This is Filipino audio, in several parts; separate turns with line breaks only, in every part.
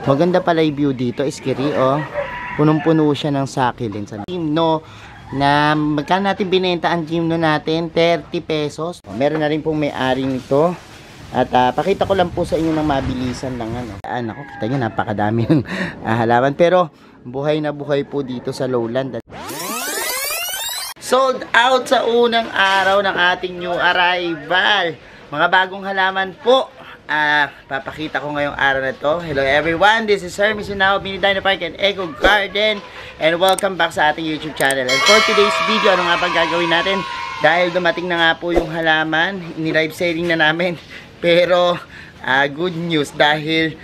Maganda pala yung view dito, Iskiri, oh. Punong-puno siya ng succulents. Gymno, na magkano natin binenta ang gymno natin? 30 pesos. Meron na rin pong may-ari nito. At pakita ko lang po sa inyo ng mabilisan lang. Ako, kita nyo, napakadami ng halaman. Pero, buhay na buhay po dito sa lowland. Sold out sa unang araw ng ating new arrival. Mga bagong halaman po. Papakita ko ngayong araw na to. Hello everyone, this is Sir Misunao, Mini Dino Park and Eco Garden, and welcome back sa ating YouTube channel. And for today's video, ano nga pang gagawin natin? Dahil dumating na nga po yung halaman, ini-live selling na namin. Pero good news dahil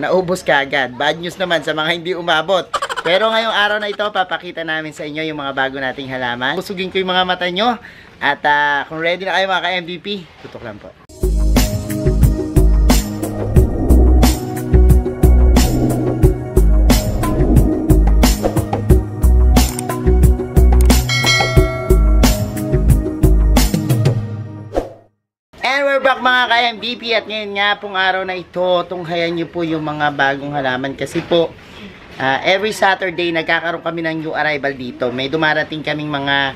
naubos kagad. Bad news naman sa mga hindi umabot. Pero ngayong araw na ito, papakita namin sa inyo yung mga bago nating halaman. Busugin ko yung mga mata nyo. At kung ready na kayo mga ka-MVP, tutok lang po. Mga ka-MVP, at ngayon nga pong araw na ito, tunghayan nyo po yung mga bagong halaman kasi po every Saturday nagkakaroon kami ng new arrival dito. May dumarating kaming mga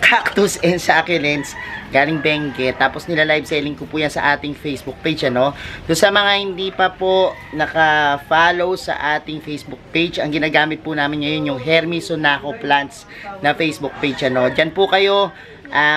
cactus and succulents galing Benguet, tapos nila live selling ko po yan sa ating Facebook page, ano. So sa mga hindi pa po naka-follow sa ating Facebook page, ang ginagamit po namin ngayon yung Hermes Sonaco Plants na Facebook page, ano. Diyan po kayo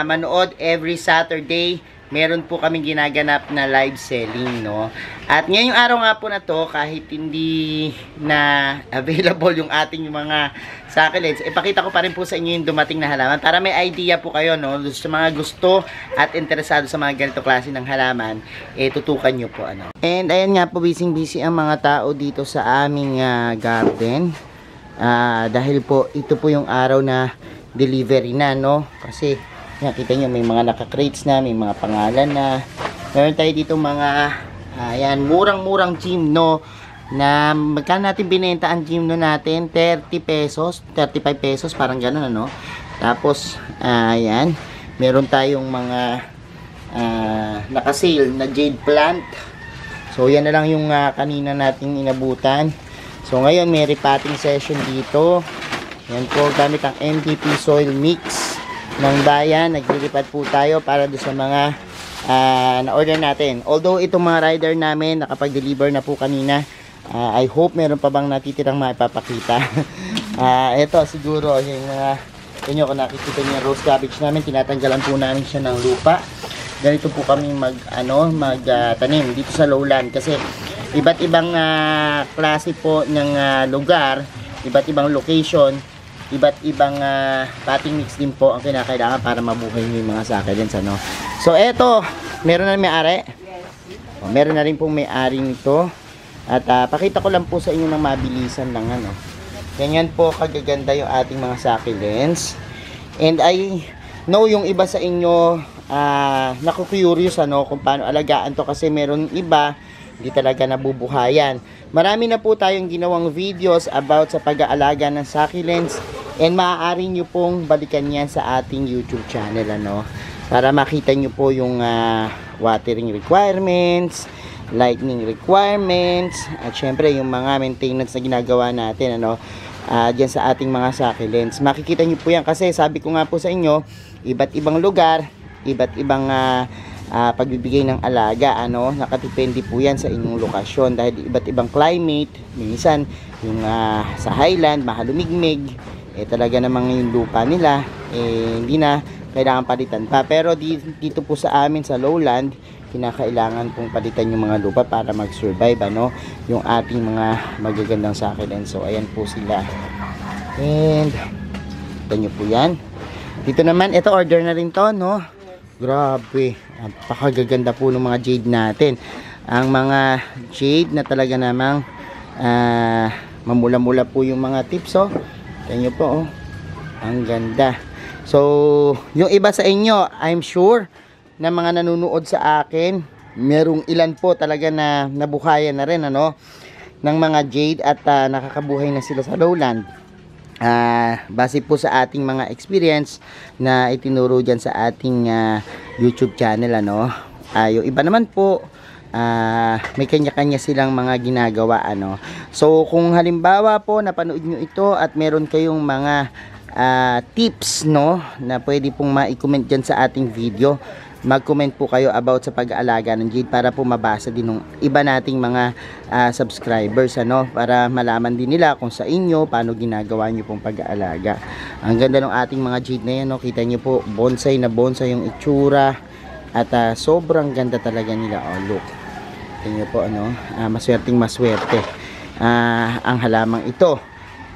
manood every Saturday. Meron po kaming ginaganap na live selling, no. At ngayong araw nga po na to, kahit hindi na available yung ating mga succulents, ipakita ko pa rin po sa inyo yung dumating na halaman para may idea po kayo, no, sa mga gusto at interesado sa mga ganito klase ng halaman, tutukan nyo po, ano. And ayan nga po, busy ang mga tao dito sa aming garden, dahil po ito po yung araw na delivery na, no. Kasi yan, kita nyo, may mga naka-crates na, may mga pangalan na. Meron tayo dito mga, ayan, murang-murang gymno na magkano natin binenta ang gymno natin? 30 pesos, 35 pesos, parang gano'n, ano. Tapos, ayan, meron tayong mga naka-sale na jade plant. So, yan na lang yung kanina nating inabutan. So, ngayon, may repotting session dito. Yan po, gamit ang MVP soil mix ng bayan. Naglilipat po tayo para doon sa mga na-order natin. Although itong mga rider namin nakapag-deliver na po kanina, I hope meron pa bang natitirang maipapakita. Ito siguro yung inyo, kung nakikita niyo, rose cabbage namin, tinatanggalan po namin siya ng lupa. Ganito po kami magtanim dito sa lowland kasi iba't ibang klase po ng lugar, iba't ibang location, iba't ibang potting mix din po ang kinakailangan para mabuhay yung mga succulents, ano. So eto, meron na may-ari. Meron na rin pong may-ari nito. At pakita ko lang po sa inyo ng mabilisan lang, ano. Ganyan po kagaganda yung ating mga succulents. And I know yung iba sa inyo naku-curious, ano, kung paano alagaan to kasi meron iba hindi talaga nabubuhayan. Marami na po tayong ginawang videos about sa pag-aalaga ng succulents, and maaari nyo pong balikan yan sa ating YouTube channel, ano, para makita nyo po yung watering requirements, lighting requirements, at syempre yung mga maintenance na ginagawa natin, ano, dyan sa ating mga succulents. Makikita nyo po yan kasi sabi ko nga po sa inyo, iba't ibang lugar, iba't ibang pagbibigay ng alaga, ano, nakadepende po yan sa inyong lokasyon dahil iba't ibang climate. Minsan yung sa highland mahalumigmig, talaga namang yung lupa nila hindi na kailangan palitan pa, pero dito po sa amin sa lowland kinakailangan pong palitan yung mga lupa para mag-survive, ano, yung ating mga magagandang succulents. So ayan po sila, and ito nyo po yan. Dito naman, ito order na rin to, no. Grabe, napakagaganda po ng mga jade natin. Ang mga jade na talaga namang mamula-mula po yung mga tips, oh. Tingnan nyo po, oh. Ang ganda. So, yung iba sa inyo, I'm sure na mga nanonood sa akin, merong ilan po talaga na nabuhayan na rin, ano, ng mga jade at nakakabuhay na sila sa lowland. Base po sa ating mga experience na itinuro dyan sa ating YouTube channel, ano. Yung iba naman po may kanya-kanya silang mga ginagawa, ano. So kung halimbawa po napanood nyo ito at meron kayong mga tips, no, na pwede pong ma-comment dyan sa ating video, mag-comment po kayo about sa pag-aalaga ng jade para po mabasa din ng iba nating mga subscribers, ano, para malaman din nila kung sa inyo paano ginagawa nyo pong pag-aalaga. Ang ganda ng ating mga jade na yan, no, kita nyo po, bonsai na bonsai yung itsura at sobrang ganda talaga nila. Oh, look, kita nyo po, ano, maswerteng maswerte ang halamang ito.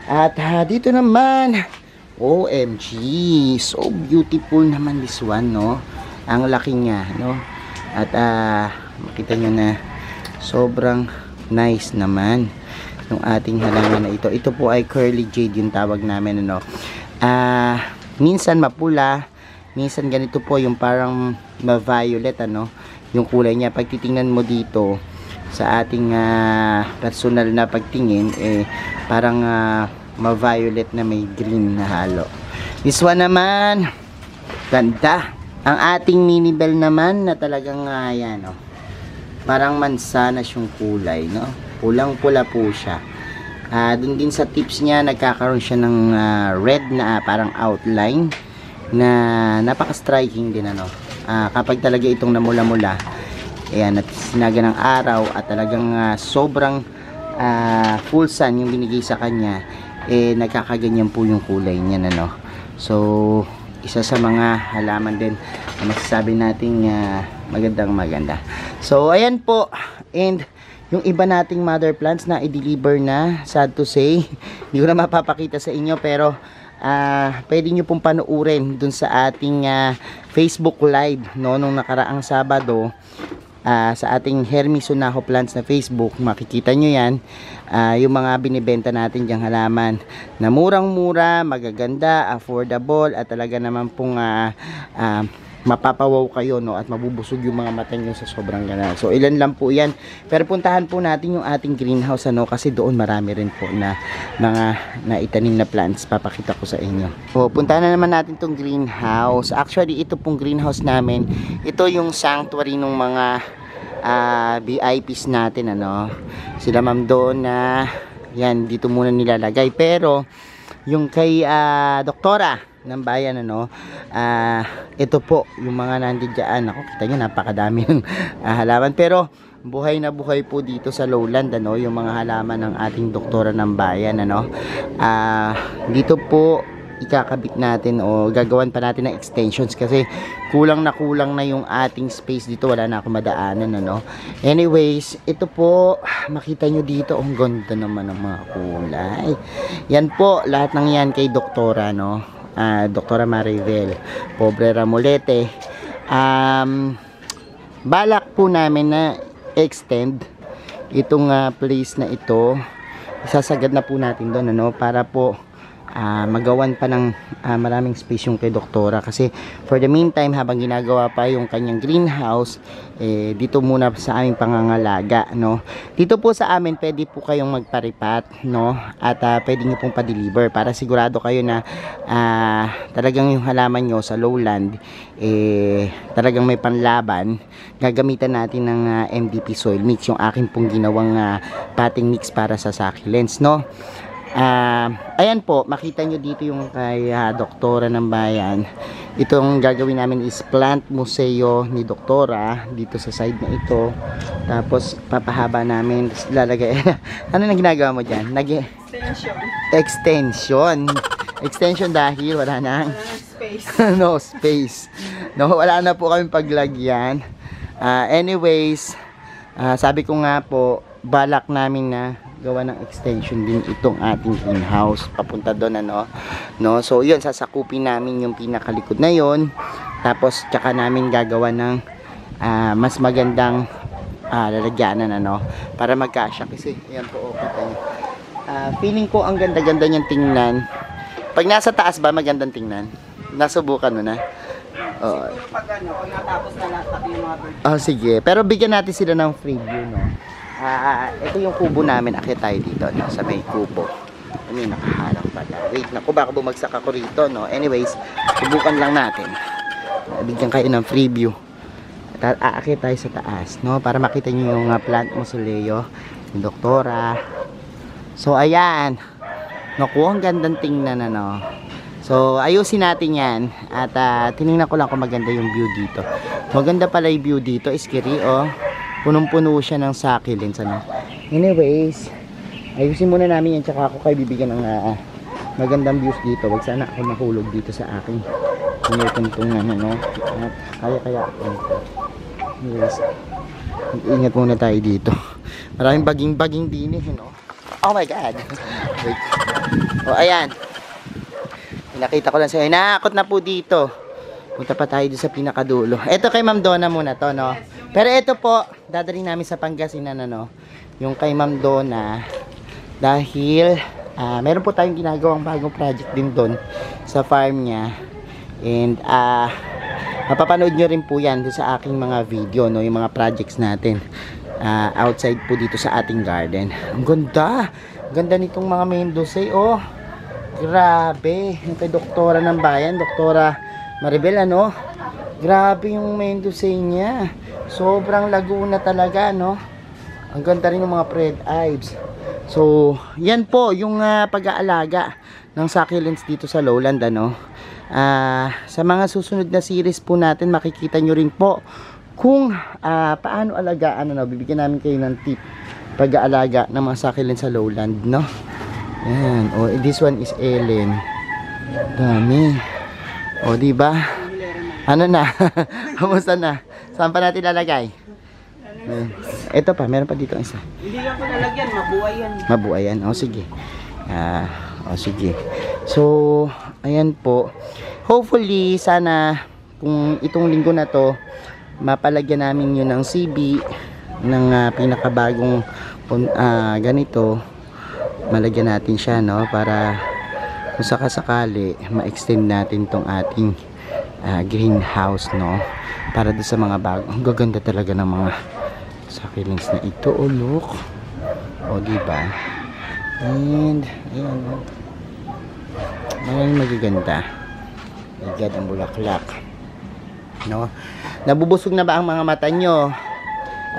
At dito naman, OMG, so beautiful naman this one, no. Ang laki niya, no. At makita nyo na sobrang nice naman yung ating halaman na ito. Ito po ay curly jade yung tawag namin, ano. Minsan mapula, minsan ganito po yung parang ma-violet, ano, yung kulay niya. Pag titingnan mo dito sa ating personal na pagtingin, parang ma-violet na may green na halo. This one naman, ganda. Ang ating mini bell naman na talagang yan, no, parang mansanas yung kulay, no, pulang pula po siya. Dun din sa tips niya, nagkakaroon siya ng red na parang outline na napaka-striking din, ano. Kapag talaga itong namula-mula, ayan, at sinaga ng araw at talagang sobrang full sun yung binigay sa kanya, nagkakaganyan po yung kulay niya, ano. So isa sa mga halaman din na masasabi nating maganda. So ayan po, and yung iba nating mother plants na i-deliver na, sad to say, hindi ko na mapapakita sa inyo, pero pwede nyo pong panuurin dun sa ating Facebook live, no, nung nakaraang Sabado. Sa ating Hermes Sunaho Plants na Facebook, makikita nyo yan, yung mga binibenta natin dyang halaman na murang-mura, magaganda, affordable, at talaga naman pong mapapawaw kayo, no, at mabubusog yung mga mata nyo sa sobrang ganda. So ilan lang po yan, pero puntahan po natin yung ating greenhouse, ano, kasi doon marami rin po na mga naitanim na plants, papakita ko sa inyo. So puntahan na naman natin tong greenhouse. Actually ito pong greenhouse namin, ito yung sanctuary ng mga VIPs natin, ano. Sila ma'am doon na yan, dito muna nilalagay, pero yung kay doktora ng bayan, ano, ito po yung mga nandiyan. Ako, kita nyo, napakadami ng halaman, pero buhay na buhay po dito sa lowland, ano, yung mga halaman ng ating doktora ng bayan, ano. Dito po ikakabit natin o gagawan pa natin ng extensions kasi kulang na yung ating space dito, wala na akong madaanan, ano. Anyways, ito po, makita nyo dito, ang ganda naman ng mga kulay. Yan po, lahat ng yan kay doktora, no. Doktora Maribel Pobre Ramolete. Balak po namin na extend itong place na ito. Isasagad na po natin doon, ano, para po magawan pa ng maraming space yung kay doktora, kasi for the meantime, habang ginagawa pa yung kanyang greenhouse, dito muna sa aming pangangalaga, no. Dito po sa amin pwede po kayong magparipat, no, at pwede nyo pong pa-deliver para sigurado kayo na talagang yung halaman nyo sa lowland talagang may panlaban. Gagamitan natin ng MDP soil mix, yung akin pong ginawang potting mix para sa succulents, no. Ayan po, makita nyo dito yung kay doktora ng bayan. Itong gagawin namin is plant museo ni doktora dito sa side na ito. Tapos papahaba namin, lalagay ano na ginagawa mo dyan? Extension dahil wala nang space. No space, no, wala na po kami paglagyan. Anyways, sabi ko nga po, balak namin na gawa ng extension din itong ating greenhouse papunta doon, ano, no. So yun, sasakupin namin yung pinakalikod na yon, tapos tsaka namin gagawa ng mas magandang lalagyanan, ano, para magkasya, kasi ayan po, kita nyo, feeling ko ang ganda-ganda niyang tingnan. Pag nasa taas ba magandang tingnan? Nasubukan mo na? Pag natapos na lahat yung mga birds. Sige, pero bigyan natin sila ng free view, no. Ito yung kubo namin, akit tayo dito, no, sa may kubo. Ano yung nakaharang pala, wait, naku, baka bumagsak ako rito, no. Anyways, subukan lang natin, bigyan kayo ng free view. aakit tayo sa taas, no? Para makita nyo yung plant mausoleo ni Doktora. So, ayan. Naku, ang gandang tingnan, ano. So, ayusin natin yan. At tinignan ko lang kung maganda yung view dito. Maganda pala yung view dito. Iskiri, oh. Punong-puno siya ng succulents, ano. Anyways, ayusin muna namin yan. Tsaka ako kayo bibigyan ng magandang views dito. Wag sana ako mahulog dito sa aking tuntungan, ano. At kaya anyways, ingat muna tayo dito. Maraming baging-baging din, no. Oh my God. Wait. Oh, ayan. Nakita ko lang sa'yo. Nakakot na po dito. Punta pa tayo doon sa pinakadulo. Ito kay Ma'am Donna muna to, no. Pero ito po, dadalhin namin sa Pangasinan, ano. Yung kay Ma'am Donna. Dahil, meron po tayong ginagawang bagong project din doon sa farm niya. And, mapapanood nyo rin po yan doon sa aking mga video, no. Yung mga projects natin. Outside po dito sa ating garden. Ang ganda. Ganda nitong mga Mendoza, oh. Grabe. Yung kay Doktora ng Bayan, Doktora Maribel, ano. Grabe yung Mendoza niya. Sobrang Laguna talaga, no. Ang ganda rin ng mga red ives. So, yan po yung pag-aalaga ng succulents dito sa lowland, ano. Sa mga susunod na series po natin, makikita nyo rin po kung paano alagaan, ano, bibigyan namin kayo ng tip pag-aalaga ng mga succulents sa lowland, no? Yan. Oh, this one is Ellen. Dami. Oh, di ba? Ano na? Kamusta na? Saan pa natin lalagay? Ito pa, meron pa dito isa.
Hindi lang ko nalagyan, mabuhay yan.
Mabuhay yan. Oh, sige. Oh, sige. So, ayan po. Hopefully, sana kung itong linggo na to, mapalagyan namin yun ng CB ng pinakabagong ganito, malagyan natin siya, no, para kung sakasakali ma-extend natin tong ating greenhouse, no, para doon sa mga bago. Ang gaganda talaga ng mga succulents na ito. Oh, look. Oh, diba? And ayan, maraming magaganda. Agad ang bulaklak, no. Nabubusog na ba ang mga mata nyo?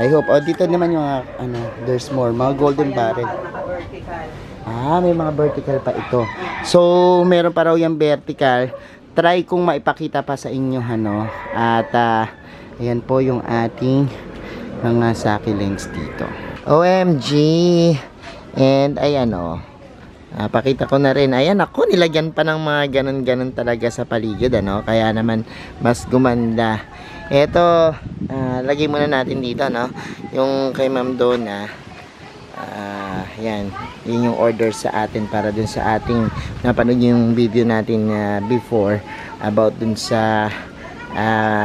I hope. Oh, dito naman yung there's more. Mga golden barrel. May mga vertical pa ito. So, meron pa raw yung vertical. Try kong maipakita pa sa inyo, ano. At, ayan po yung ating mga succulents dito. OMG! And, ayan, oh. Pakita ko na rin. Ayan, ako, nilagyan pa ng mga ganon-ganon talaga sa paligid, ano. Kaya naman, mas gumanda. Ito, lagay muna natin dito, no? Yung kay Ma'am Donna. Yan. Yun yung order sa atin para dun sa ating napanood yung video natin before about dun sa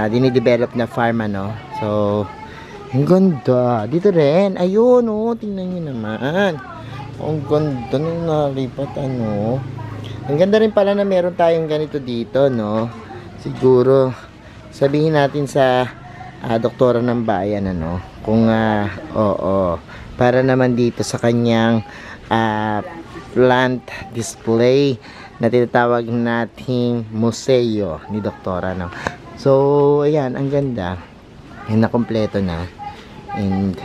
dinidevelop na farm, ano. So, ang ganda. Dito rin. Ayun, oh. Tingnan nyo naman. Ang ganda nung nalipat, ano. Ang ganda rin pala na meron tayong ganito dito, no. Siguro sabihin natin sa Doktora ng Bayan, ano, kung para naman dito sa kanyang plant display na tinatawag nating museo ni Doktora, no. So, ayan, ang ganda. Yan, nakompleto na. And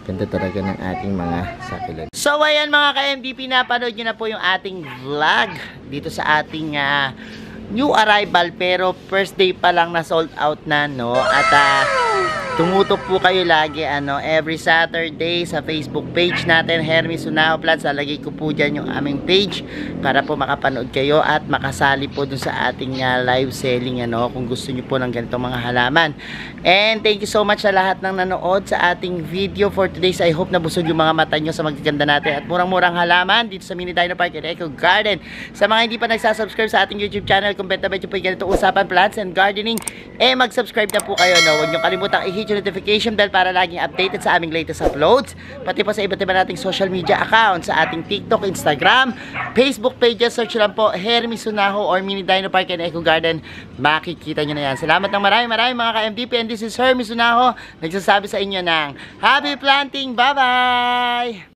ganda talaga ng ating mga succulents. So, ayan mga ka-MVP, napanood nyo na po yung ating vlog dito sa ating new arrival, pero first day pa lang na sold out na, no. At tumutok po kayo lagi, ano, every Saturday sa Facebook page natin, Hermes Sunaho Plants. Lalagay ko po dyan yung aming page para po makapanood kayo at makasali po dun sa ating live selling, ano, kung gusto nyo po ng ganitong mga halaman. And thank you so much sa lahat ng nanood sa ating video for today's. I hope nabusog yung mga mata nyo sa magaganda natin at murang-murang halaman dito sa Mini Dino Park and Eco Garden. Sa mga hindi pa nagsasubscribe sa ating YouTube channel, kung benta ba po yung ganito usapan plants and gardening, mag-subscribe na po kayo, no. Huwag nyo kalimutang i-hit yung notification bell para laging updated sa aming latest uploads, pati pa sa iba't iba nating social media accounts, sa ating TikTok, Instagram, Facebook pages. Search lang po Hermes Sunaho or Mini Dino Park and Eco Garden. Makikita nyo na yan. Salamat ng maraming mga ka-MTP, and this is Hermes Sunaho nagsasabi sa inyo ng happy planting. Bye bye.